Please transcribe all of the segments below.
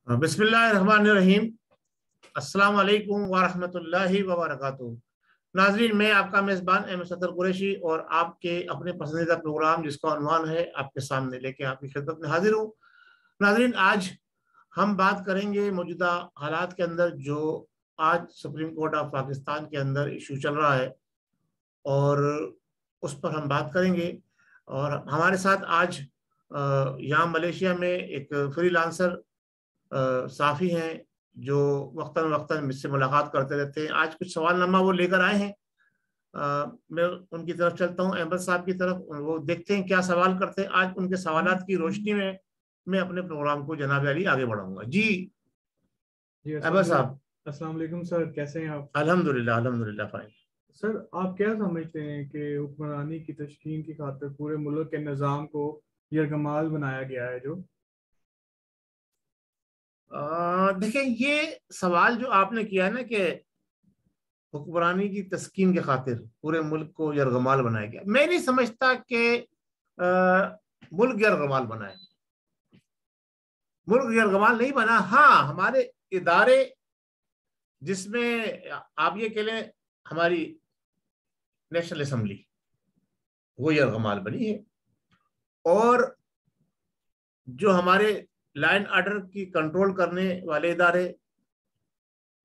بسم اللہ الرحمن الرحیم۔ السلام علیکم ورحمۃ اللہ وبرکاتہ۔ ناظرین، میں آپ کا میزبان احمد صدر قریشی اور آپ کے اپنے پسندیدہ پروگرام جس کا عنوان ہے آپ کے سامنے لے کے آپ کی خدمت میں حاضر ہوں۔ ناظرین، آج ہم بات کریں گے موجودہ حالات کے اندر جو آج سپریم کورٹ آف پاکستان کے اندر ایشو چل رہا ہے اور اس پر ہم بات کریں گے۔ اور ہمارے ساتھ آج یہاں ملیشیا میں ایک فری لانسر صحافی ہیں جو وقتاً وقتاً مجھ سے ملاقات کرتے رہتے ہیں۔ آج کچھ سوال نامہ وہ لے کر آئے ہیں، میں ان کی طرف چلتا ہوں، احمد صاحب کی طرف، وہ دیکھتے ہیں کیا سوال کرتے ہیں۔ آج ان کے سوالات کی روشنی میں اپنے پروگرام کو جناب علی آگے بڑھاؤں گا۔ جی احمد صاحب، السلام علیکم سر، کیسے ہیں آپ؟ الحمدللہ فائن۔ سر، آپ کیا سمجھتے ہیں کہ حکمرانی کی تشکیل کی خاطر پورے ملک کے نظام کو یرغمال بنایا گیا ہے جو؟ دیکھیں، یہ سوال جو آپ نے کیا ہے نا کہ حکمرانی کی تسکین کے خاطر پورے ملک کو یرغمال بنایا گیا، میں نہیں سمجھتا کہ ملک یرغمال بنا ہے۔ ملک یرغمال نہیں بنا۔ ہاں، ہمارے ادارے جس میں آپ یہ کہہ لیں ہماری نیشنل اسمبلی، وہ یرغمال بنی ہے، اور جو ہمارے لائن آرڈر کی کنٹرول کرنے والے ادارے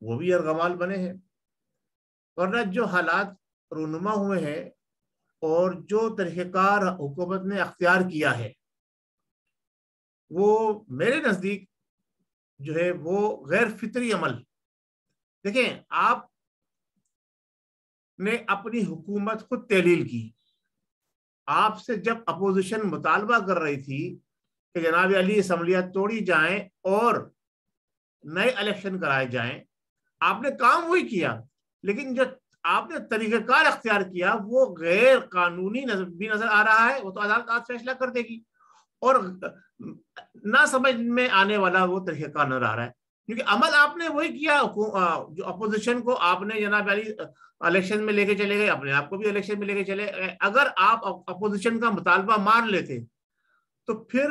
وہ بھی یرغمال بنے ہیں۔ ورنہ جو حالات رونما ہوئے ہیں اور جو طریقہ کار حکومت نے اختیار کیا ہے وہ میرے نزدیک جو ہے وہ غیر فطری عمل۔ دیکھیں، آپ نے اپنی حکومت خود تحلیل کی۔ آپ سے جب اپوزیشن مطالبہ کر رہی تھی کہ جناب علی اسمبلیاں توڑی جائیں اور نئے الیکشن کرائے جائیں، آپ نے کام وہی کیا، لیکن جو آپ نے طریقہ کار اختیار کیا وہ غیر قانونی بھی نظر آ رہا ہے۔ وہ تو عدالت آج فیصلہ کر دے گی، اور نہ سمجھ میں آنے والا وہ طریقہ کار نظر آ رہا ہے، کیونکہ عمل آپ نے وہی کیا۔ جو اپوزیشن کو آپ نے جناب علی الیکشن میں لے کے چلے گئے، اپنے آپ کو بھی الیکشن میں لے کے چلے گئے۔ اگر آپ اپوزیشن کا مطالبہ مان لیتے تو پھر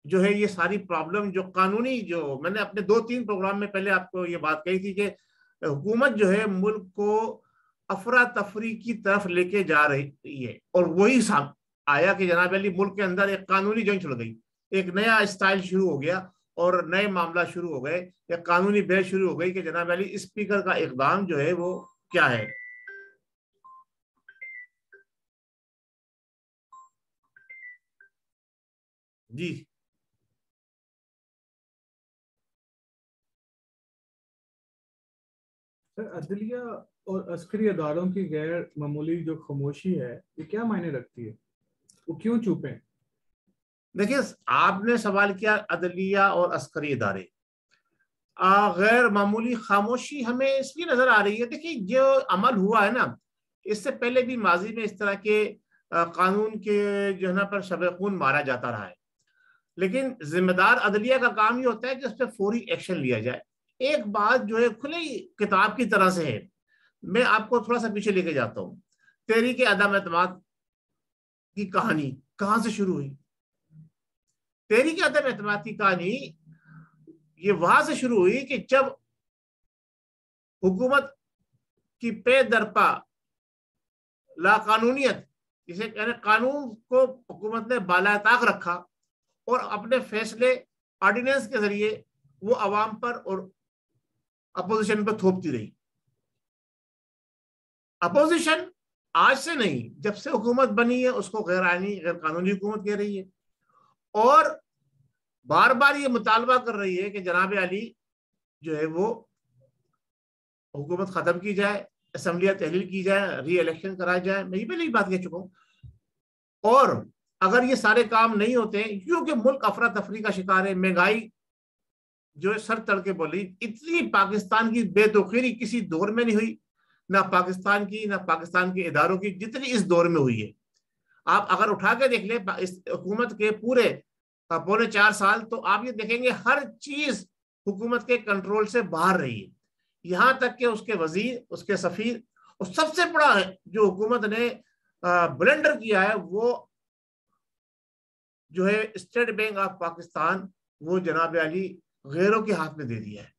جو ہے یہ ساری پرابلم جو قانونی، جو میں نے اپنے 2-3 پروگرام میں پہلے آپ کو یہ بات کہی تھی کہ حکومت جو ہے ملک کو افراتفری کی طرف لے کے جا رہی ہے، اور وہی صاحب آیا کہ جناب علی ملک کے اندر ایک قانونی جنگ چھڑ گئی، ایک نیا اسٹائل شروع ہو گیا اور نئے معاملات شروع ہو گئے، ایک قانونی بحث شروع ہو گئی کہ جناب علی اسپیکر کا اقدام جو ہے وہ کیا ہے۔ جی سر، عدلیہ اور عسکری اداروں کی غیر معمولی جو خاموشی ہے یہ کیا معنی رکھتی ہے؟ وہ کیوں چپیں؟ دیکھیے، آپ نے سوال کیا عدلیہ اور عسکری ادارے، غیر معمولی خاموشی ہمیں اس لیے نظر آ رہی ہے۔ دیکھیے، جو عمل ہوا ہے نا، اس سے پہلے بھی ماضی میں اس طرح کے قانون کے جو ہے نا پر شب خون مارا جاتا رہا ہے، لیکن ذمہ دار عدلیہ کا کام یہ ہوتا ہے کہ اس پہ فوری ایکشن لیا جائے۔ ایک بات جو ہے کھلی کتاب کی طرح سے ہے، میں آپ کو تھوڑا سا پیچھے لے کے جاتا ہوں۔ تحریک عدم اعتماد کی کہانی کہاں سے شروع ہوئی؟ تحریک عدم اعتماد کی کہانی یہ وہاں سے شروع ہوئی کہ جب حکومت کی پے درپا لا قانونیت، جسے کہنے قانون کو حکومت نے بالائے طاق رکھا اور اپنے فیصلے آرڈیننس کے ذریعے وہ عوام پر اور اپوزیشن پر تھوپتی رہی۔ اپوزیشن آج سے نہیں، جب سے حکومت بنی ہے اس کو غیر آئینی غیر قانونی حکومت کہہ رہی ہے، اور بار بار یہ مطالبہ کر رہی ہے کہ جناب علی جو ہے وہ حکومت ختم کی جائے، اسمبلیاں تحلیل کی جائے، ری الیکشن کرایا جائے۔ میں یہ پہلے ہی بات کہہ چکا ہوں۔ اور اگر یہ سارے کام نہیں ہوتے، کیونکہ ملک افراتفری کا شکار ہے، مہنگائی جو سر تڑ کے بولی، اتنی پاکستان کی بے توقیری کسی دور میں نہیں ہوئی، نہ پاکستان کی نہ پاکستان کے اداروں کی، جتنی اس دور میں ہوئی ہے۔ آپ اگر اٹھا کے دیکھ لیں اس حکومت کے پورے 3.25 سال، تو آپ یہ دیکھیں گے ہر چیز حکومت کے کنٹرول سے باہر رہی ہے، یہاں تک کہ اس کے وزیر، اس کے سفیر، اور سب سے بڑا جو حکومت نے بلنڈر کیا ہے وہ جو ہے اسٹیٹ بینک آف پاکستان، وہ جناب علی غیروں کے ہاتھ میں دے دیا ہے.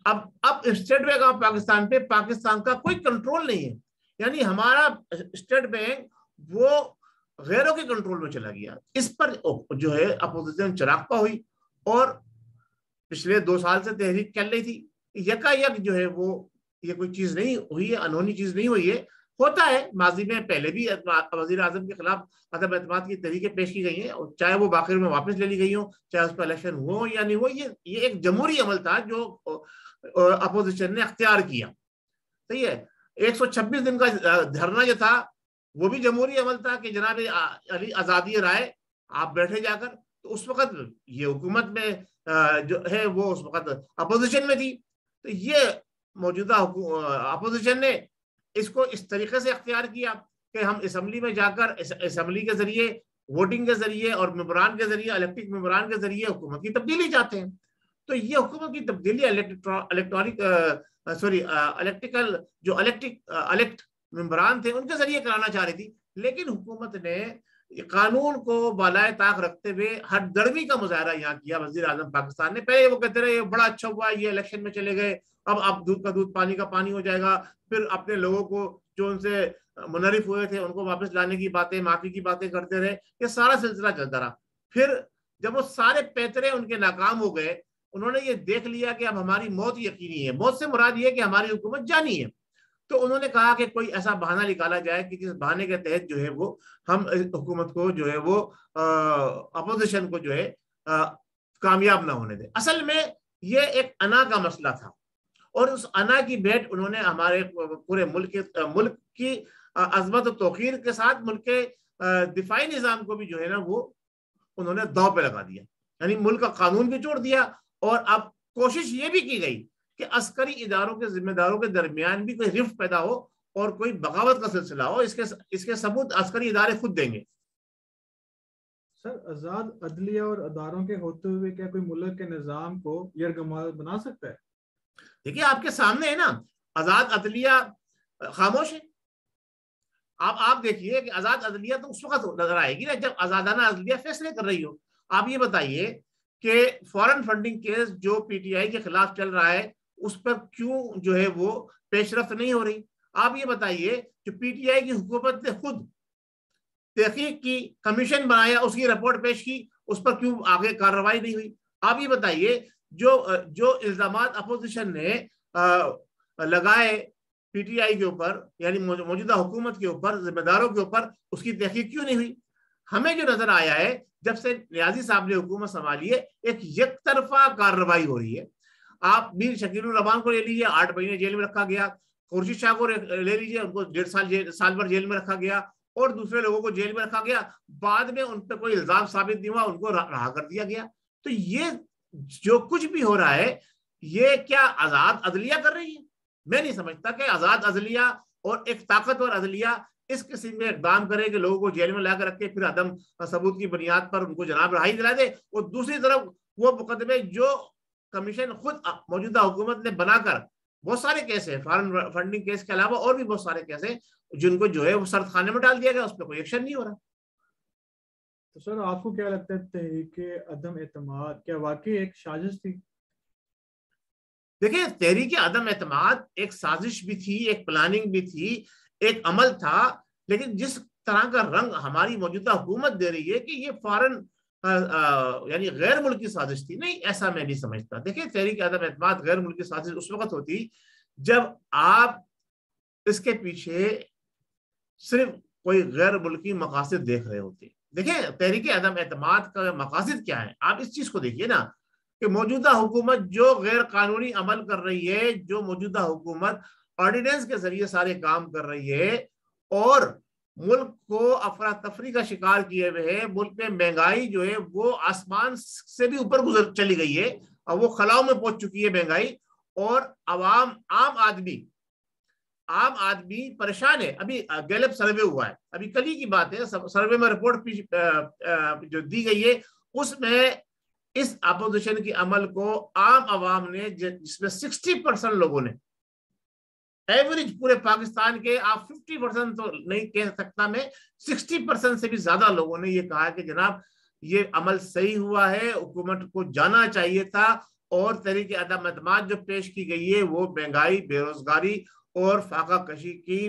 اب اسٹیٹ بینک آف پاکستان پہ پاکستان کا کوئی کنٹرول نہیں ہے. یعنی ہمارا اسٹیٹ بینک وہ غیروں کے کنٹرول میں چلا گیا. اس پر جو ہے اپوزیشن چراغپا ہوئی اور پچھلے 2 سال سے تحریک چل رہی تھی. یکا یک جو ہے وہ یہ کوئی چیز نہیں ہوئی ہے, انہونی چیز نہیں ہوئی ہے. ہوتا ہے ماضی میں پہلے بھی وزیر اعظم کے خلاف عدم اعتماد کی تحریکیں پیش کی گئی ہیں, چاہے وہ باخر میں واپس لے لی گئی ہوں, چاہے اس پہ الیکشن ہو یا نہیں ہو. یہ ایک جمہوری عمل تھا جو اپوزیشن نے اختیار کیا. صحیح ہے. 126 دن کا دھرنا جو تھا وہ بھی جمہوری عمل تھا کہ جناب علی آزادی رائے آپ بیٹھے جا کر. تو اس وقت یہ حکومت میں جو ہے وہ اس وقت اپوزیشن میں تھی. تو یہ موجودہ اپوزیشن نے اس کو اس طریقے سے اختیار کیا کہ ہم اسمبلی میں جا کر اسمبلی کے ذریعے, ووٹنگ کے ذریعے اور ممبران کے ذریعے, الیکٹرک ممبران کے ذریعے حکومت کی تبدیلی چاہتے ہیں. تو یہ حکومت کی تبدیلی الیکٹ ممبران تھے ان کے ذریعے کرانا چاہ رہی تھی. لیکن حکومت نے قانون کو بالائے طاق رکھتے ہوئے ہٹ دھرمی کا مظاہرہ یہاں کیا. وزیر اعظم پاکستان نے پہلے وہ کہتے رہے یہ بڑا اچھا ہوا, یہ الیکشن میں چلے گئے, اب دودھ کا دودھ پانی کا پانی ہو جائے گا. پھر اپنے لوگوں کو جو ان سے منحرف ہوئے تھے ان کو واپس لانے کی باتیں, معافی کی باتیں کرتے رہے. یہ سارا سلسلہ چلتا رہا. پھر جب وہ سارے پیترے ان کے ناکام ہو گئے, انہوں نے یہ دیکھ لیا کہ اب ہماری موت یقینی ہے. موت سے مراد یہ کہ ہماری حکومت جانی ہے. تو انہوں نے کہا کہ کوئی ایسا بہانہ نکالا جائے کہ جس بہانے کے تحت جو ہے وہ ہم حکومت کو جو ہے وہ اپوزیشن کو جو ہے کامیاب نہ ہونے دیں. اصل میں یہ ایک انا کا مسئلہ تھا اور اس انا کی بیٹ انہوں نے ہمارے پورے ملک کی عظمت و توقیر کے ساتھ ملک کے دفاعی نظام کو بھی جو ہے نا وہ انہوں نے داؤ پہ لگا دیا. یعنی ملک کا قانون بھی توڑ دیا. اور اب کوشش یہ بھی کی گئی کہ عسکری اداروں کے ذمہ داروں کے درمیان بھی کوئی رفت پیدا ہو اور کوئی بغاوت کا سلسلہ ہو. اس کے ثبوت عسکری ادارے خود دیں گے. سر, آزاد عدلیہ اور اداروں کے ہوتے ہوئے کیا کوئی ملک کے نظام کو یرغمال بنا سکتا ہے؟ دیکھیے آپ کے سامنے ہے نا, آزاد عدلیہ خاموش ہے. آپ دیکھیے کہ آزاد عدلیہ تو اس وقت نظر آئے گی نا جب آزادانہ عدلیہ فیصلے کر رہی ہو. آپ یہ بتائیے کہ فارن فنڈنگ کیس جو پی ٹی آئی کے خلاف چل رہا ہے اس پر کیوں جو ہے وہ پیش رفت نہیں ہو رہی. آپ یہ بتائیے جو پی ٹی آئی کی حکومت نے خود تحقیق کی, کمیشن بنایا, اس کی رپورٹ پیش کی, اس پر کیوں آگے کارروائی نہیں ہوئی. آپ یہ بتائیے جو الزامات اپوزیشن نے لگائے پی ٹی آئی کے اوپر یعنی موجودہ حکومت کے اوپر, ذمہ داروں کے اوپر, اس کی تحقیق کیوں نہیں ہوئی. ہمیں جو نظر آیا ہے جب سے نیازی صاحب نے حکومت سنبھالی ہے ایک یک طرفہ کارروائی ہو رہی ہے. آپ میر شکیل الرحمان کو لے لیجیے, 8 مہینے جیل میں رکھا گیا. خورشید شاہ کو لے لیجیے, ان کو 1.5 سال بھر جیل میں رکھا گیا, اور دوسرے لوگوں کو جیل میں رکھا گیا. بعد میں ان پہ کوئی الزام ثابت نہیں ہوا, ان کو رہا کر دیا گیا. تو یہ جو کچھ بھی ہو رہا ہے یہ کیا آزاد عدلیہ کر رہی ہے؟ میں نہیں سمجھتا کہ آزاد عدلیہ اور ایک طاقتور عدلیہ اس قسم میں اقدام کرے کہ لوگوں کو جیل میں لا کر رکھے, پھر عدم ثبوت کی بنیاد پر ان کو جناب رہائی دلا دے. اور دوسری طرف وہ مقدمے جو کمیشن خود موجودہ حکومت نے بنا کر, بہت سارے کیس ہیں فارن فنڈنگ کیس کے علاوہ اور بھی بہت سارے کیس ہیں جن کو جو ہے وہ سرد خانے میں ڈال دیا گیا, اس پہ کوئی ایکشن نہیں ہو رہا. تو سر آپ کو کیا لگتا ہے تحریک عدم اعتماد کیا واقعی ایک سازش تھی؟ دیکھیں تحریک عدم اعتماد ایک سازش بھی تھی, ایک پلاننگ بھی تھی, ایک عمل تھا. لیکن جس طرح کا رنگ ہماری موجودہ حکومت دے رہی ہے کہ یہ فارن یعنی غیر ملکی سازش تھی, نہیں, ایسا میں نہیں سمجھتا. دیکھیں تحریک عدم اعتماد غیر ملکی سازش اس وقت ہوتی جب آپ اس کے پیچھے صرف کوئی غیر ملکی مقاصد دیکھ رہے ہوتے. دیکھیں تحریک عدم اعتماد کا مقاصد کیا ہے, آپ اس چیز کو دیکھیے نا کہ موجودہ حکومت جو غیر قانونی عمل کر رہی ہے, جو موجودہ حکومت آرڈیننس کے ذریعے سارے کام کر رہی ہے اور ملک کو افراتفری کا شکار کیے ہوئے ہے, ملک میں مہنگائی جو ہے وہ آسمان سے بھی اوپر گزر چلی گئی ہے اور وہ خلاؤں میں پہنچ چکی ہے مہنگائی, اور عام آدمی پریشان ہے. ابھی گیلپ سروے ہوا ہے, ابھی کل ہی کی بات ہے, سروے میں رپورٹ جو دی گئی ہے اس میں اس اپوزیشن کی عمل کو عام عوام نے, جس میں 60% لوگوں نے, ایوریج پورے پاکستان کے آپ 50% تو نہیں کہہ سکتا میں, 60% سے بھی زیادہ لوگوں نے یہ کہا کہ جناب یہ عمل صحیح ہوا ہے, حکومت کو جانا چاہیے تھا اور تحریک عدم اعتماد جو پیش کی گئی ہے وہ مہنگائی، بے روزگاری اور فاقہ کشی کی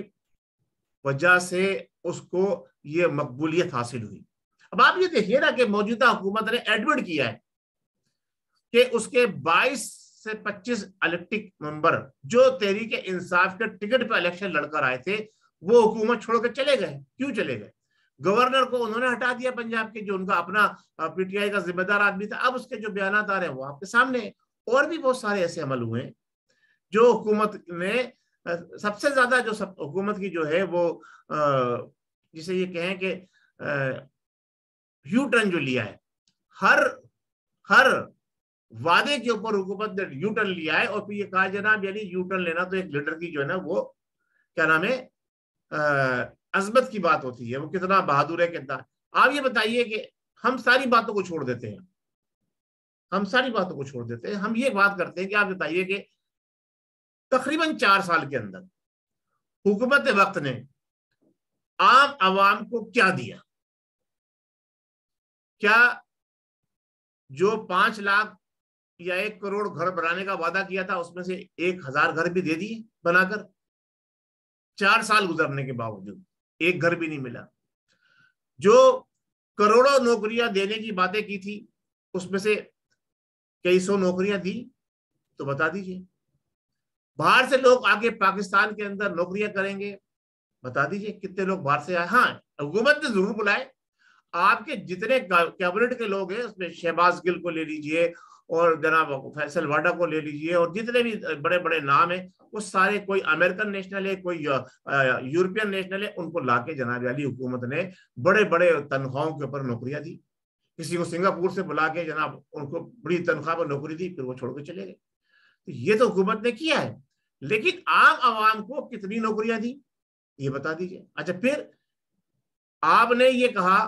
وجہ سے اس کو یہ مقبولیت حاصل ہوئی۔ اب آپ یہ دیکھیے نا کہ موجودہ حکومت نے ایڈمٹ کیا ہے کہ اس کے 22 سے 25 الیکٹک ممبر جو تحریک انصاف کے ٹکٹ پہ الیکشن لڑ کر آئے تھے وہ حکومت چھوڑ کے چلے گئے۔ کیوں چلے گئے؟ گورنر کو انہوں نے ہٹا دیا پنجاب کے، جو ان کا اپنا پی ٹی آئی کا ذمہ دار آدمی تھا۔ اب اس کے جو بیانات آ رہے ہیں وہ آپ کے سامنے ہیں۔ اور بھی بہت سارے ایسے عمل ہوئے ہیں جو حکومت نے، سب سے زیادہ جو حکومت کی جو ہے وہ جسے یہ کہیں کہ یو ٹرن جو لیا ہے، ہر وعدے کے اوپر حکومت نے یو ٹرن لیا ہے، اور پھر یہ کہا جناب یعنی یو ٹرن لینا تو ایک لیڈر کی جو ہے نا وہ کیا نام ہے عظمت کی بات ہوتی ہے، وہ کتنا بہادر ہے کتنا۔ آپ یہ بتائیے کہ ہم ساری باتوں کو چھوڑ دیتے ہیں، ہم یہ بات کرتے ہیں کہ آپ بتائیے کہ تقریباً 4 سال کے اندر حکومت وقت نے عام عوام کو کیا دیا؟ کیا جو 5 لاکھ یا 1 کروڑ گھر بنانے کا وعدہ کیا تھا اس میں سے 1000 گھر بھی دے دیے بنا کر؟ 4 سال گزرنے کے باوجود ایک گھر بھی نہیں ملا۔ جو کروڑوں نوکریاں دینے کی باتیں کی تھی اس میں سے کئی سو نوکریاں دی تو بتا دیجئے۔ باہر سے لوگ آگے پاکستان کے اندر نوکریاں کریں گے، بتا دیجئے کتنے لوگ باہر سے آئے؟ ہاں حکومت نے ضرور بلائے۔ آپ کے جتنے کیبنٹ کے لوگ ہیں اس میں شہباز گل کو لے لیجئے اور جناب فیصل واڈا کو لے لیجئے، اور جتنے بھی بڑے بڑے نام ہیں وہ سارے، کوئی امریکن نیشنل ہے، کوئی یورپین نیشنل ہے، ان کو لا کے جناب علی حکومت نے بڑے بڑے تنخواہوں کے اوپر نوکریاں دی۔ کسی کو سنگاپور سے بلا کے جناب ان کو بڑی تنخواہ پر نوکری دی، پھر وہ چھوڑ کے چلے گئے۔ یہ تو حکومت نے کیا ہے، لیکن عام عوام کو کتنی نوکریاں دی یہ بتا دیجئے۔ اچھا پھر آپ نے یہ کہا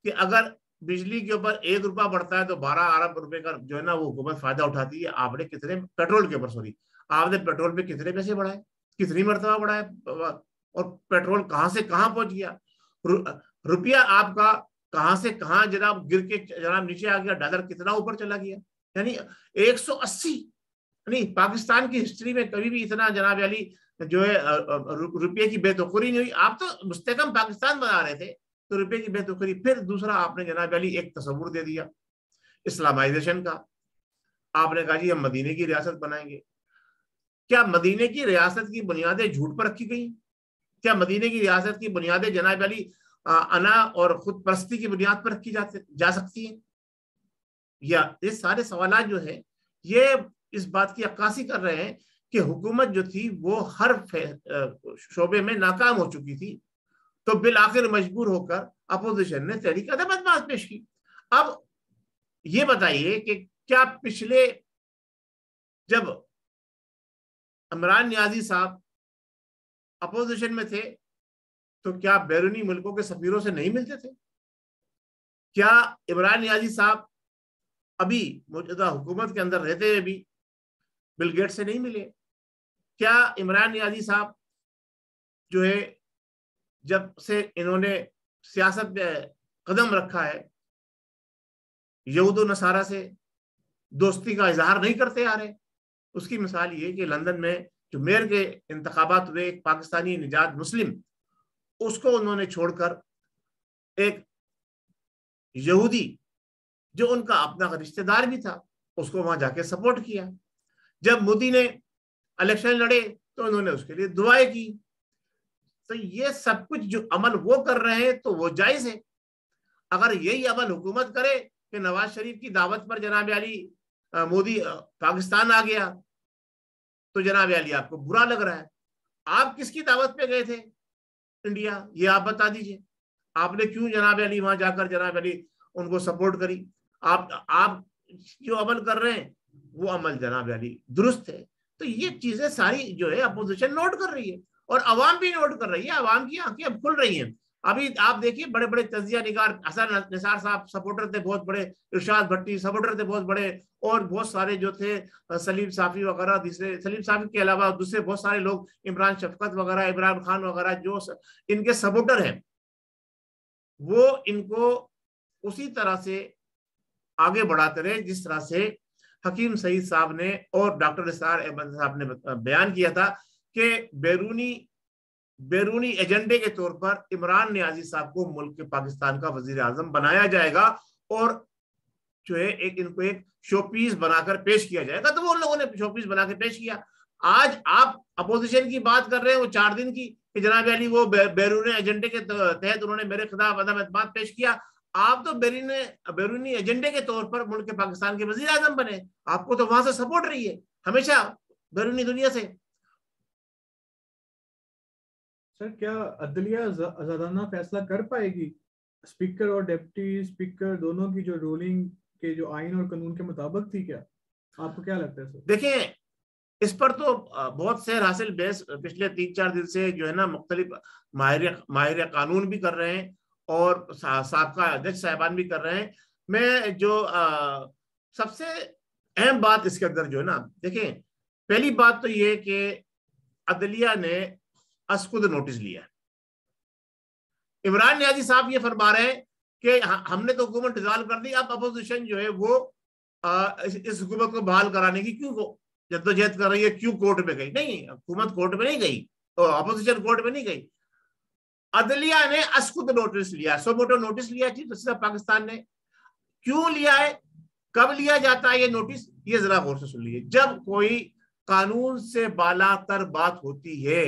کہ اگر بجلی کے اوپر 1 روپیہ بڑھتا ہے تو 12 ارب روپے کا جو ہے نا وہ حکومت فائدہ اٹھاتی ہے۔ آپ نے کتنے پیٹرول کے اوپر آپ نے پیٹرول پہ کتنے پیسے بڑھائے، کتنی مرتبہ بڑھائے، اور پیٹرول کہاں سے کہاں پہنچ گیا؟ روپیہ آپ کا کہاں سے کہاں جناب گر کے جناب نیچے آ گیا، ڈالر کتنا اوپر چلا گیا، یعنی 180، یعنی پاکستان کی ہسٹری میں کبھی بھی اتنا جناب علی جو ہے روپے کی بے دخلی نہیں ہوئی۔ آپ تو مستحکم پاکستان بنا رہے تھے تو روپے کی بے دخلی۔ پھر دوسرا آپ نے جناب علی ایک تصور دے دیا اسلامائزیشن کا۔ آپ نے کہا جی ہم مدینے کی ریاست بنائیں گے۔ کیا مدینے کی ریاست کی بنیادیں جھوٹ پر رکھی گئی؟ کیا مدینے کی ریاست کی بنیادیں جناب علی انا اور خود پرستی کی بنیاد پر رکھی جا سکتی ہیں؟ یا یہ سارے سوالات جو ہے یہ اس بات کی عکاسی کر رہے ہیں کہ حکومت جو تھی وہ ہر شعبے میں ناکام ہو چکی تھی، تو بالآخر مجبور ہو کر اپوزیشن نے تحریک عدم اعتماد پیش کی۔ اب یہ بتائیے کہ کیا پچھلے جب عمران نیازی صاحب اپوزیشن میں تھے تو کیا بیرونی ملکوں کے سفیروں سے نہیں ملتے تھے؟ کیا عمران نیازی صاحب ابھی موجودہ حکومت کے اندر رہتے ہوئے بھی بل گیٹ سے نہیں ملے؟ کیا عمران نیازی صاحب جو ہے جب سے انہوں نے سیاست پہ قدم رکھا ہے یہود و نصارہ سے دوستی کا اظہار نہیں کرتے آ رہے؟ اس کی مثال یہ کہ لندن میں جو میئر کے انتخابات ہوئے، ایک پاکستانی نژاد مسلم اس کو انہوں نے چھوڑ کر ایک یہودی جو ان کا اپنا رشتہ دار بھی تھا اس کو وہاں جا کے سپورٹ کیا۔ جب مودی نے الیکشن لڑے تو انہوں نے اس کے لیے دعائیں کی۔ تو یہ سب کچھ جو عمل وہ کر رہے ہیں تو وہ جائز ہے۔ اگر یہی عمل حکومت کرے کہ نواز شریف کی دعوت پر جناب علی مودی پاکستان آ گیا تو جناب علی آپ کو برا لگ رہا ہے۔ آپ کس کی دعوت پہ گئے تھے انڈیا یہ آپ بتا دیجئے؟ آپ نے کیوں جناب علی وہاں جا کر جناب علی ان کو سپورٹ کری؟ آپ جو عمل کر رہے ہیں وہ عمل جناب علی درست ہے۔ تو یہ چیزیں ساری جو ہے اپوزیشن نوٹ کر رہی ہے اور عوام بھی نوٹ کر رہی ہے۔ عوام کی آنکھیں اب کھل رہی ہیں۔ ابھی آپ دیکھیے بڑے بڑے تجزیہ نگار حسن نثار صاحب سپورٹر تھے بہت بڑے، ارشاد بھٹی سپورٹر تھے بہت بڑے، اور بہت سارے جو تھے سلیم صافی وغیرہ، دوسرے سلیم صافی کے علاوہ دوسرے بہت سارے لوگ، عمران شفقت وغیرہ، عمران خان وغیرہ جو ان کے سپورٹر ہیں وہ ان کو اسی طرح سے آگے بڑھاتے رہے جس طرح سے حکیم سعید صاحب نے اور ڈاکٹر اسرار احمد صاحب نے بیان کیا تھا کہ بیرونی ایجنڈے کے طور پر عمران نیازی صاحب کو ملک پاکستان کا وزیر اعظم بنایا جائے گا اور جو ہے ان کو ایک شو پیس بنا کر پیش کیا جائے گا. تو وہ لوگوں نے شو پیس بنا کے پیش کیا. آج آپ اپوزیشن کی بات کر رہے ہیں وہ 4 دن کی کہ جناب علی وہ بیرونی ایجنڈے کے تحت انہوں نے میرے خلاف عدم اعتماد پیش کیا. آپ تو بیرونی ایجنڈے کے طور پر ملک پاکستان کے وزیر اعظم بنے. آپ کو تو وہاں سے سپورٹ رہی ہے ہمیشہ بیرونی دنیا سے. سر کیا عدلیہ آزادانہ فیصلہ کر پائے گی اسپیکر اور ڈپٹی اسپیکر دونوں کی جو رولنگ کے جو آئین اور قانون کے مطابق تھی؟ کیا آپ کو کیا لگتا ہے سر؟ دیکھیں اس پر تو بہت سیر حاصل بحث پچھلے 3-4 دن سے جو ہے نا مختلف ماہر قانون بھی کر رہے ہیں اور سابقہ جج صاحبان بھی کر رہے ہیں. میں جو سب سے اہم بات اس کے اندر جو ہے نا، دیکھیں پہلی بات تو یہ کہ عدلیہ نے خود نوٹس لیا. عمران نیازی صاحب یہ فرما رہے ہیں کہ ہم نے تو حکومت ڈیزالو کر دی، اب اپوزیشن جو ہے وہ اس حکومت کو بحال کرانے کی کیوں جدوجہد کر رہی ہے، کیوں کورٹ میں گئی. نہیں، حکومت کورٹ میں نہیں گئی اور اپوزیشن کورٹ میں نہیں گئی. عدلیہ نے خود نوٹس لیا، سو موٹو نوٹس لیا پاکستان نے. کیوں لیا ہے، کب لیا جاتا ہے یہ نوٹس، یہ ذرا غور سے سن لیجیے. جب کوئی قانون سے بالا تر بات ہوتی ہے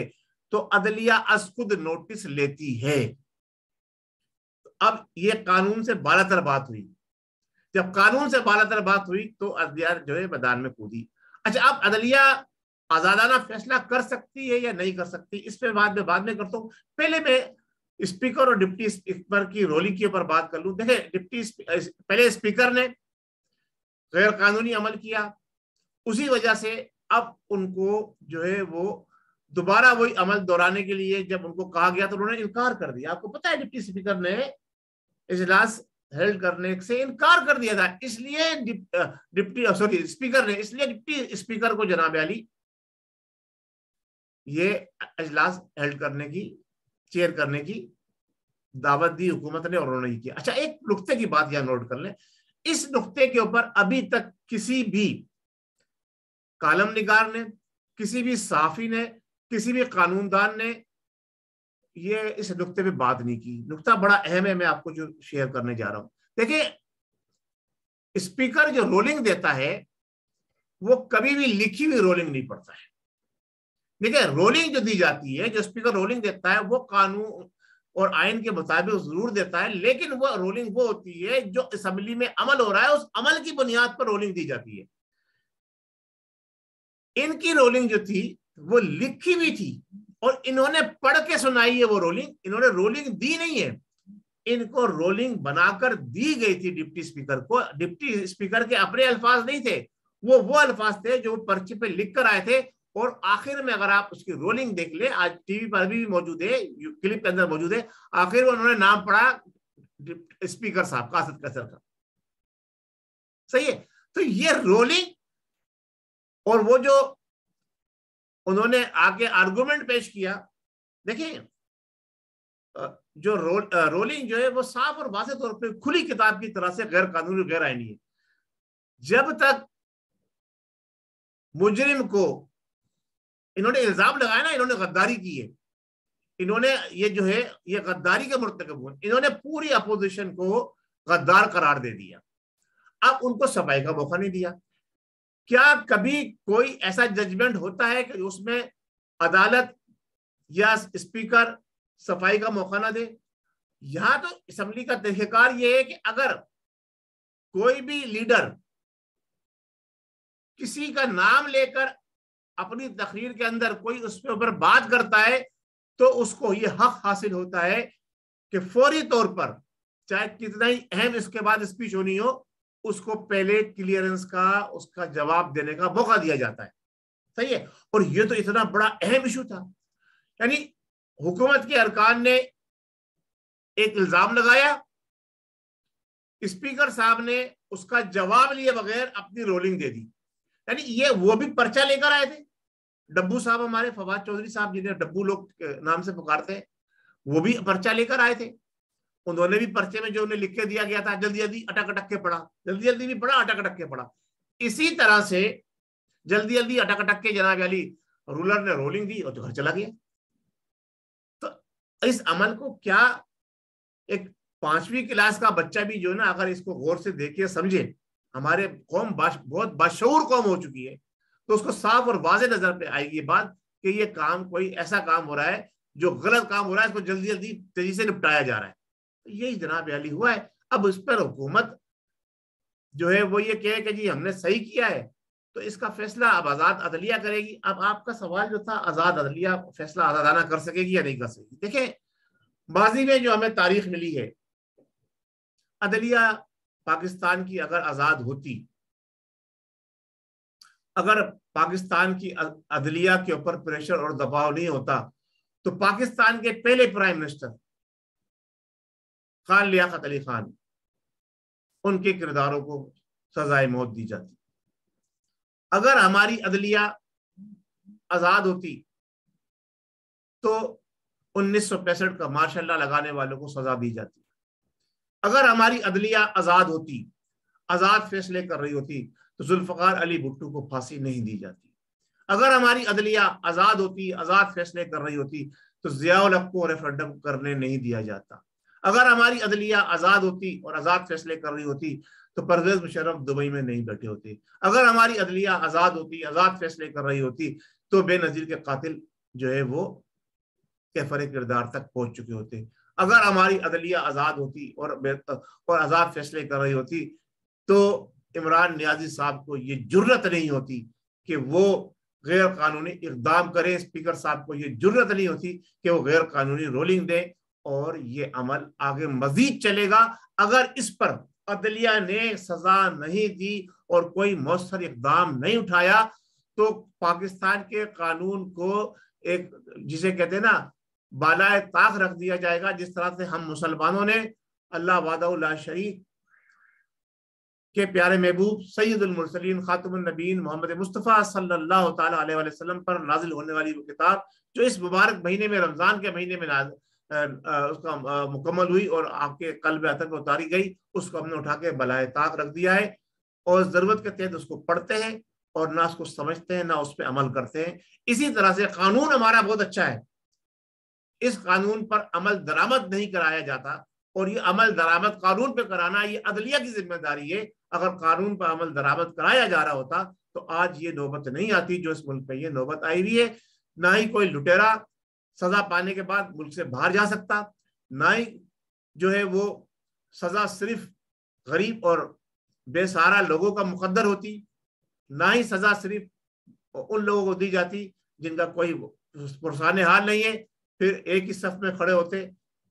تو عدلیہ خود نوٹس لیتی ہے. اب یہ قانون سے بالا تر بات ہوئی، جب قانون سے بالا تر بات ہوئی تو عدلیہ جو ہے میدان میں کودی. اچھا، اب عدلیہ آزادانہ فیصلہ کر سکتی ہے یا نہیں کر سکتی، اس پہ بعد میں کرتا ہوں. پہلے میں اسپیکر اور ڈپٹی اسپیکر کی رولنگ کے اوپر بات کر لوں. دیکھیں پہلے اسپیکر نے غیر قانونی عمل کیا، اسی وجہ سے اب ان کو جو ہے وہ دوبارہ وہی عمل دہرانے کے لیے جب ان کو کہا گیا تو انہوں نے انکار کر دیا. آپ کو پتا ہے ڈپٹی اسپیکر نے اجلاس ہیلڈ کرنے سے انکار کر دیا تھا. اس لیے اسپیکر نے ڈپٹی اسپیکر کو جناب علی یہ اجلاس ہیلڈ کرنے کی، چیئر کرنے کی دعوت دی حکومت نے اور انہوں نے کیا. اچھا، ایک نقطے کی بات یہاں نوٹ کر لیں. اس نقطے کے اوپر ابھی تک کسی بھی کالم نگار نے، کسی بھی صحافی نے، کسی بھی قانون دان نے یہ اس نقطے پہ بات نہیں کی. نقطہ بڑا اہم ہے، میں آپ کو جو شیئر کرنے جا رہا ہوں. دیکھیں اسپیکر جو رولنگ دیتا ہے وہ کبھی بھی لکھی ہوئی رولنگ نہیں پڑتا ہے. دیکھیں رولنگ جو دی جاتی ہے، جو اسپیکر رولنگ دیتا ہے وہ قانون اور آئین کے مطابق ضرور دیتا ہے، لیکن وہ رولنگ وہ ہوتی ہے جو اسمبلی میں عمل ہو رہا ہے اس عمل کی بنیاد پر رولنگ دی جاتی ہے. ان کی رولنگ جو تھی وہ لکھی ہوئی تھی اور انہوں نے پڑھ کے سنائی ہے وہ رولنگ. انہوں نے رولنگ دی نہیں ہے، ان کو رولنگ بنا کر دی گئی تھی ڈپٹی اسپیکر کو. ڈپٹی اسپیکر کے اپنے الفاظ نہیں تھے، وہ الفاظ تھے جو پرچے پہ لکھ کر آئے تھے. اور آخر میں اگر آپ اس کی رولنگ دیکھ لیں، آج ٹی وی پر بھی موجود ہے، کلپ کے اندر موجود ہے، آخر میں انہوں نے نام پڑھا اسپیکر صاحب قاصد قیصر کا. صحیح ہے. تو یہ رولنگ اور وہ جو انہوں نے آگے آرگومنٹ پیش کیا، دیکھیں جو رولنگ جو ہے وہ صاف اور واضح طور پہ کھلی کتاب کی طرح سے غیر قانونی، غیر آئینی ہے. جب تک مجرم کو انہوں نے الزام لگایا نا، انہوں نے غداری کی ہے، انہوں نے یہ جو ہے یہ غداری کے مرتکب ہوئے، انہوں نے پوری اپوزیشن کو غدار قرار دے دیا. اب ان کو صفائی کا موقع نہیں دیا. کیا کبھی کوئی ایسا ججمنٹ ہوتا ہے کہ اس میں عدالت یا اسپیکر صفائی کا موقع نہ دے؟ یہاں تو اسمبلی کا طریقہ کار یہ ہے کہ اگر کوئی بھی لیڈر کسی کا نام لے کر اپنی تقریر کے اندر کوئی اس کے اوپر بات کرتا ہے تو اس کو یہ حق حاصل ہوتا ہے کہ فوری طور پر چاہے کتنا ہی اہم اس کے بعد اسپیچ ہونی ہو، اس کو پہلے کلیئرنس کا، اس کا جواب دینے کا موقع دیا جاتا ہے. صحیح ہے. اور یہ تو اتنا بڑا اہم ایشو تھا، یعنی حکومت کے ارکان نے ایک الزام لگایا، اسپیکر صاحب نے اس کا جواب لیے بغیر اپنی رولنگ دے دی. یعنی یہ وہ بھی پرچہ لے کر آئے تھے. ڈبو صاحب، ہمارے فواد چودھری صاحب جنہیں ڈبو لوگ نام سے پکارتے ہیں، وہ بھی پرچہ لے کر آئے تھے. انہوں نے بھی پرچے میں جو انہیں لکھ کے دیا گیا تھا جلدی جلدی اٹک اٹک کے پڑھا، جلدی جلدی بھی پڑھا، اٹک اٹک کے پڑھا. اسی طرح سے جلدی جلدی اٹک اٹک کے جناب علی رولر نے رولنگ دی اور تو گھر چلا گیا. تو اس عمل کو کیا ایک 5ویں کلاس کا بچہ بھی جو ہے نا اگر اس کو غور سے دیکھے سمجھے, ہمارے قوم بہت باشعور قوم ہو چکی ہے, تو اس کو صاف اور واضح نظر پہ آئے گی یہ بات کہ یہ کام کوئی ایسا کام ہو رہا ہے جو غلط کام ہو رہا ہے, اس کو جلدی جلدی تیزی سے نپٹایا جا رہا ہے. یہی جناب علی ہوا ہے. اب اس پر حکومت جو ہے وہ یہ کہے کہ جی ہم نے صحیح کیا ہے, تو اس کا فیصلہ اب آزاد عدلیہ کرے گی. اب آپ کا سوال جو تھا آزاد عدلیہ فیصلہ آزادانہ کر سکے گی یا نہیں کر سکے گی. دیکھیں ماضی میں جو ہمیں تاریخ ملی ہے, عدلیہ پاکستان کی اگر آزاد ہوتی, اگر پاکستان کی عدلیہ کے اوپر پریشر اور دباؤ نہیں ہوتا, تو پاکستان کے پہلے پرائم منسٹر خان لیاقت علی خان, ان کے کرداروں کو سزائے موت دی جاتی. اگر ہماری عدلیہ آزاد ہوتی تو 1965 کا ماشاء اللہ لگانے والوں کو سزا دی جاتی. اگر ہماری عدلیہ آزاد ہوتی, آزاد فیصلے کر رہی ہوتی, تو ذوالفقار علی بھٹو کو پھانسی نہیں دی جاتی. اگر ہماری عدلیہ آزاد ہوتی, آزاد فیصلے کر رہی ہوتی, تو ضیاء الحق کو ریفرنڈم کرنے نہیں دیا جاتا. اگر ہماری عدلیہ آزاد ہوتی اور آزاد فیصلے کر رہی ہوتی, تو پرویز مشرف دبئی میں نہیں بیٹھے ہوتے. اگر ہماری عدلیہ آزاد ہوتی, آزاد فیصلے کر رہی ہوتی, تو بے نظیر کے قاتل جو ہے وہ کیفر کردار تک پہنچ چکے ہوتے. اگر ہماری عدلیہ آزاد ہوتی اور آزاد فیصلے کر رہی ہوتی, تو عمران نیازی صاحب کو یہ جرت نہیں ہوتی کہ وہ غیر قانونی اقدام کریں. اسپیکر صاحب کو یہ جرت نہیں ہوتی کہ وہ غیر قانونی رولنگ دیں, اور یہ عمل آگے مزید چلے گا. اگر اس پر عدلیہ نے سزا نہیں دی اور کوئی مؤثر اقدام نہیں اٹھایا, تو پاکستان کے قانون کو ایک جسے کہتے ہیں نا بالائے طاق رکھ دیا جائے گا. جس طرح سے ہم مسلمانوں نے اللہ وحدہ لا شریک کے پیارے محبوب سید المرسلین خاتم النبیین محمد مصطفیٰ صلی اللہ تعالی علیہ وسلم پر نازل ہونے والی وہ کتاب جو اس مبارک مہینے میں رمضان کے مہینے میں اس کا مکمل ہوئی اور آپ کے قلب اطہر میں اتاری گئی, اس کو ہم نے اٹھا کے بالائے طاق رکھ دیا ہے, اور ضرورت کے تحت اس کو پڑھتے ہیں اور نہ اس کو سمجھتے ہیں نہ اس پہ عمل کرتے ہیں. اسی طرح سے قانون ہمارا بہت اچھا ہے, اس قانون پر عمل درآمد نہیں کرایا جاتا, اور یہ عمل درآمد قانون پہ کرانا یہ عدلیہ کی ذمہ داری ہے. اگر قانون پر عمل درآمد کرایا جا رہا ہوتا تو آج یہ نوبت نہیں آتی جو اس ملک میں یہ نوبت آئی ہوئی ہے. نہ ہی کوئی لٹیرا سزا پانے کے بعد ملک سے باہر جا سکتا, نہ ہی جو ہے وہ سزا صرف غریب اور بے سہارا لوگوں کا مقدر ہوتی, نہ ہی سزا صرف ان لوگوں کو دی جاتی جن کا کوئی پرسان حال نہیں ہے. پھر ایک ہی صف میں کھڑے ہوتے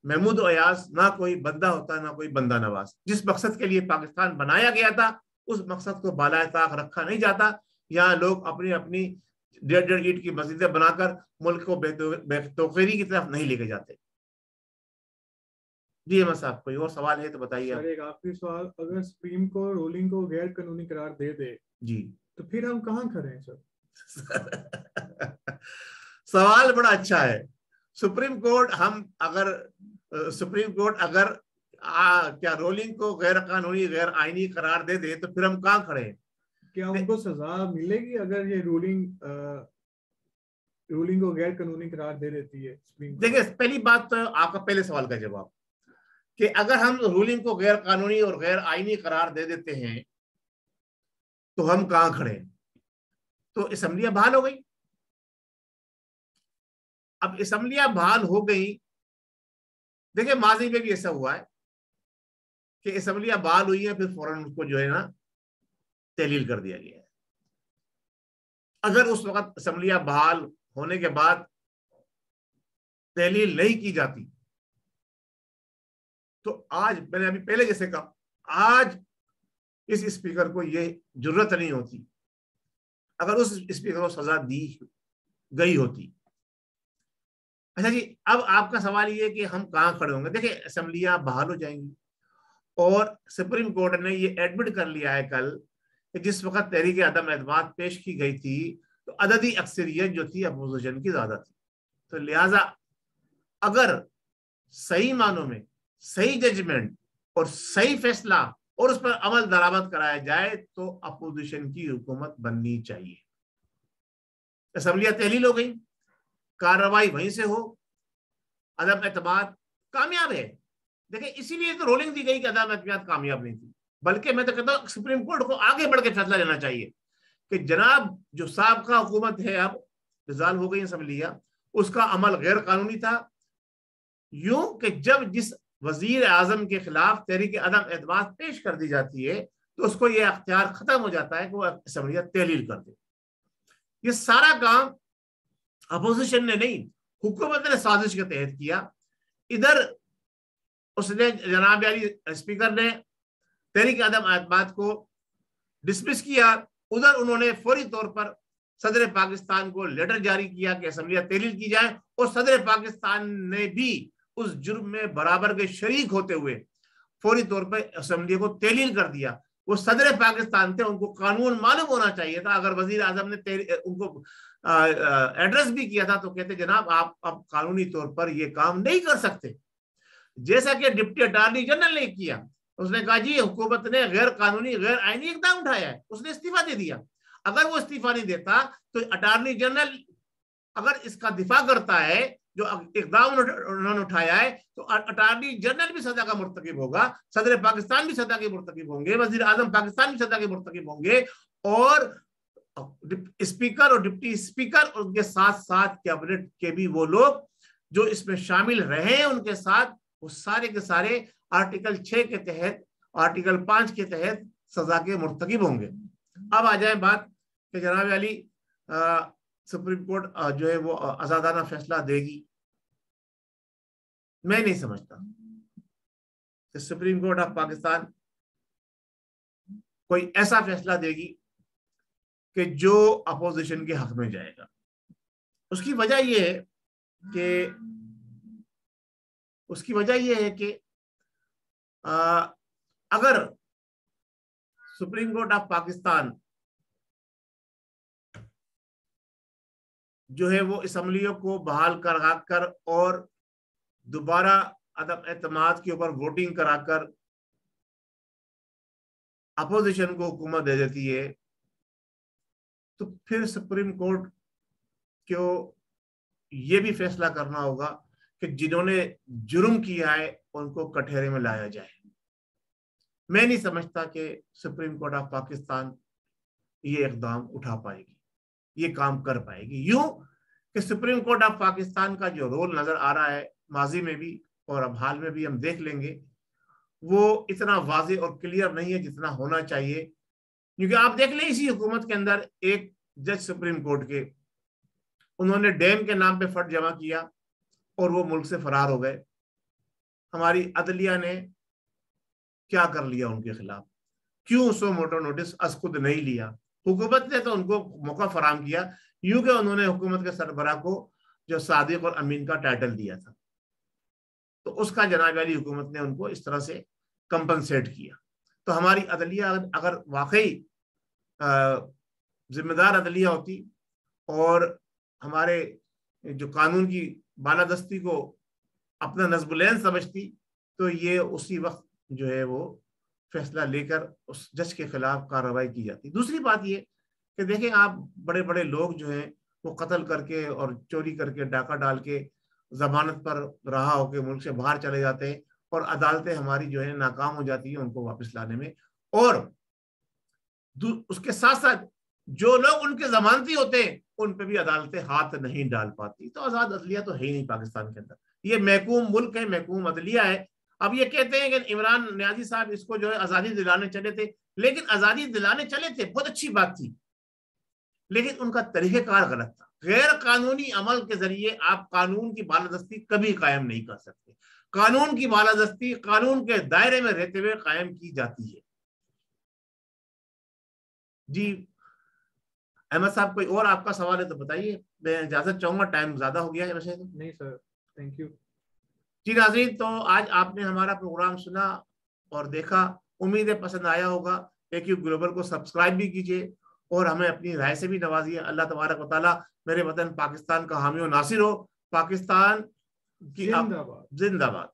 محمود و ایاز, نہ کوئی بندہ ہوتا نہ کوئی بندہ نواز. جس مقصد کے لیے پاکستان بنایا گیا تھا اس مقصد کو بالائے طاق رکھا نہیں جاتا. یہاں لوگ اپنی اپنی 1.5 اینٹ کی مسجدیں بنا کر ملک کو بے توقیری کی طرف نہیں لے کے جاتے. جی احمد صاحب کوئی اور سوال ہے تو بتائیے. ایک آخری سوال, اگر سپریم کورٹ رولنگ کو غیر قانونی قرار دے دے جی تو پھر ہم کہاں کھڑے ہیں سر؟ سوال بڑا اچھا ہے. سپریم کورٹ اگر کیا رولنگ کو غیر قانونی غیر آئینی قرار دے دے تو پھر ہم کہاں کھڑے ہیں؟ کیا ان کو سزا ملے گی اگر یہ رولنگ کو غیر قانونی قرار دے دیتی ہے؟ دیکھیں پہلی بات تو آپ کا پہلے سوال کا جواب کہ اگر ہم رولنگ کو غیر قانونی اور غیر آئینی قرار دے دیتے ہیں تو ہم کہاں کھڑے ہیں؟ تو اسمبلیاں بحال ہو گئی. اب اسمبلیاں بحال ہو گئی, دیکھیں ماضی میں بھی ایسا ہوا ہے کہ اسمبلیاں بحال ہوئی ہیں پھر فوراً اس کو جو ہے نا تحلیل کر دیا گیا ہے. اگر اس وقت اسمبلیاں بحال ہونے کے بعد تحلیل نہیں کی جاتی تو آج میں نے ابھی پہلے جیسے کہا, آج اس اسپیکر کو یہ جرت نہیں ہوتی اگر اس اسپیکر کو سزا دی گئی ہوتی. اچھا جی, اب آپ کا سوال یہ ہے کہ ہم کہاں کھڑے ہوں گے. دیکھیں اسمبلیاں بحال ہو جائیں گی اور سپریم کورٹ نے یہ ایڈمٹ کر لیا ہے کل کہ جس وقت تحریک عدم اعتماد پیش کی گئی تھی تو عددی اکثریت جو تھی اپوزیشن کی زیادہ تھی. تو لہٰذا اگر صحیح معنوں میں صحیح ججمنٹ اور صحیح فیصلہ اور اس پر عمل درآمد کرایا جائے تو اپوزیشن کی حکومت بننی چاہیے. اسمبلیاں تحلیل ہو گئی, کارروائی وہیں سے ہو, عدم اعتماد کامیاب ہے. دیکھیں اسی لیے تو رولنگ دی گئی کہ عدم اعتماد کامیاب نہیں تھی, بلکہ میں تو کہتا ہوں سپریم کورٹ کو آگے بڑھ کے فیصلہ لینا چاہیے کہ جناب جو سابقہ حکومت ہے اب ڈسالو ہو گئی اسمبلیاں, اس کا عمل غیر قانونی تھا, یوں کہ جب جس وزیر اعظم کے خلاف تحریک عدم اعتماد پیش کر دی جاتی ہے تو اس کو یہ اختیار ختم ہو جاتا ہے کہ وہ اسمبلیاں تحلیل کر دے. یہ سارا کام اپوزیشن نے نہیں, حکومت نے سازش کے تحت کیا. ادھر اس نے جناب علی اسپیکر نے تحریک عدم اعتماد کو ڈسمس کیا, ادھر انہوں نے فوری طور پر صدر پاکستان کو لیٹر جاری کیا کہ اسمبلیاں تحلیل کی جائیں, اور صدر پاکستان نے بھی اس جرم میں برابر کے شریک ہوتے ہوئے فوری طور پر اسمبلی کو تحلیل کر دیا. وہ صدر پاکستان تھے, ان کو قانون معلوم ہونا چاہیے تھا. اگر وزیر اعظم نے ان کو ایڈریس بھی کیا تھا تو کہتے جناب آپ اب قانونی طور پر یہ کام نہیں کر سکتے, جیسا کہ ڈپٹی اٹارنی جنرل نے کیا. اس نے کہا جی حکومت نے غیر قانونی غیر آئینی اقدام اٹھایا ہے, اس نے استعفیٰ دے دیا. اگر وہ استعفیٰ نہیں دیتا تو اٹارنی جنرل اگر اس کا دفاع کرتا ہے جو اقدام انہوں نے اٹھایا ہے تو اٹارنی جنرل بھی سزا کا مرتکب ہوگا, صدر پاکستان بھی سزا کے مرتکب ہوں گے, وزیر اعظم پاکستان بھی سزا کے مرتکب ہوں گے, اور اسپیکر اور ڈپٹی اسپیکر اور ان کے ساتھ ساتھ کیبنٹ کے بھی وہ لوگ جو اس میں شامل رہے ہیں ان کے ساتھ وہ سارے کے سارے آرٹیکل 6 کے تحت آرٹیکل 5 کے تحت سزا کے مرتکب ہوں گے. اب آ جائیں بات کہ جناب علی سپریم کورٹ جو ہے وہ آزادانہ فیصلہ دے گی. میں نہیں سمجھتا کہ سپریم کورٹ آف پاکستان کوئی ایسا فیصلہ دے گی کہ جو اپوزیشن کے حق میں جائے گا. اس کی وجہ یہ ہے کہ اگر سپریم کورٹ آف پاکستان جو ہے وہ اسمبلیوں کو بحال کرا کر اور دوبارہ عدم اعتماد کے اوپر ووٹنگ کرا کر اپوزیشن کو حکومت دے دیتی ہے تو پھر سپریم کورٹ کو یہ بھی فیصلہ کرنا ہوگا کہ جنہوں نے جرم کیا ہے ان کو کٹہرے میں لایا جائے. میں نہیں سمجھتا کہ سپریم کورٹ آف پاکستان یہ اقدام اٹھا پائے گی, یہ کام کر پائے گی, یوں کہ سپریم کورٹ آف پاکستان کا جو رول نظر آ رہا ہے ماضی میں بھی اور اب حال میں بھی ہم دیکھ لیں گے, وہ اتنا واضح اور کلیئر نہیں ہے جتنا ہونا چاہیے. کیونکہ آپ دیکھ لیں اسی حکومت کے اندر ایک جج سپریم کورٹ کے, انہوں نے ڈیم کے نام پہ فنڈ جمع کیا اور وہ ملک سے فرار ہو گئے. ہماری عدلیہ نے کیا کر لیا ان کے خلاف, کیوں سو موٹو نوٹس از خود نہیں لیا؟ حکومت نے تو ان کو موقع فراہم کیا, یوں کہ انہوں نے حکومت کے سربراہ کو جو صادق اور امین کا ٹائٹل دیا تھا تو اس کا جناب علی حکومت نے ان کو اس طرح سے کمپنسیٹ کیا. تو ہماری عدلیہ اگر واقعی ذمہ دار عدلیہ ہوتی اور ہمارے جو قانون کی بالادستی کو اپنا نصب العین سمجھتی تو یہ اسی وقت جو ہے وہ فیصلہ لے کر اس جج کے خلاف کارروائی کی جاتی. دوسری بات یہ کہ دیکھیں آپ بڑے بڑے لوگ جو ہیں وہ قتل کر کے اور چوری کر کے ڈاکہ ڈال کے ضمانت پر رہا ہو کے ملک سے باہر چلے جاتے ہیں اور عدالتیں ہماری جو ہے ناکام ہو جاتی ہیں ان کو واپس لانے میں, اور اس کے ساتھ ساتھ جو لوگ ان کے ضمانتی ہوتے ہیں ان پہ بھی عدالتیں ہاتھ نہیں ڈال پاتی. تو آزاد عدلیہ تو ہے ہی نہیں پاکستان کے اندر, یہ محکوم ملک ہے, محکوم عدلیہ ہے. اب یہ کہتے ہیں کہ عمران نیازی صاحب اس کو جو ہے آزادی دلانے چلے تھے, لیکن آزادی دلانے چلے تھے بہت اچھی بات تھی, لیکن ان کا طریقہ کار غلط تھا. غیر قانونی عمل کے ذریعے آپ قانون کی بالادستی کبھی قائم نہیں کر سکتے. قانون کی بالادستی قانون کے دائرے میں رہتے ہوئے قائم کی جاتی ہے. جی احمد صاحب کوئی اور آپ کا سوال ہے تو بتائیے, میں اجازت چاہوں گا, ٹائم زیادہ ہو گیا ہے ویسے. نہیں سر, تھینک یو. جی ناظرین, تو آج آپ نے ہمارا پروگرام سنا اور دیکھا, امید ہے پسند آیا ہوگا. ایکیوب گلوبل کو سبسکرائب بھی کیجیے اور ہمیں اپنی رائے سے بھی نوازیے. اللہ تبارک و تعالیٰ میرے وطن پاکستان کا حامی و ناصر ہو. پاکستان کی زندہ باد.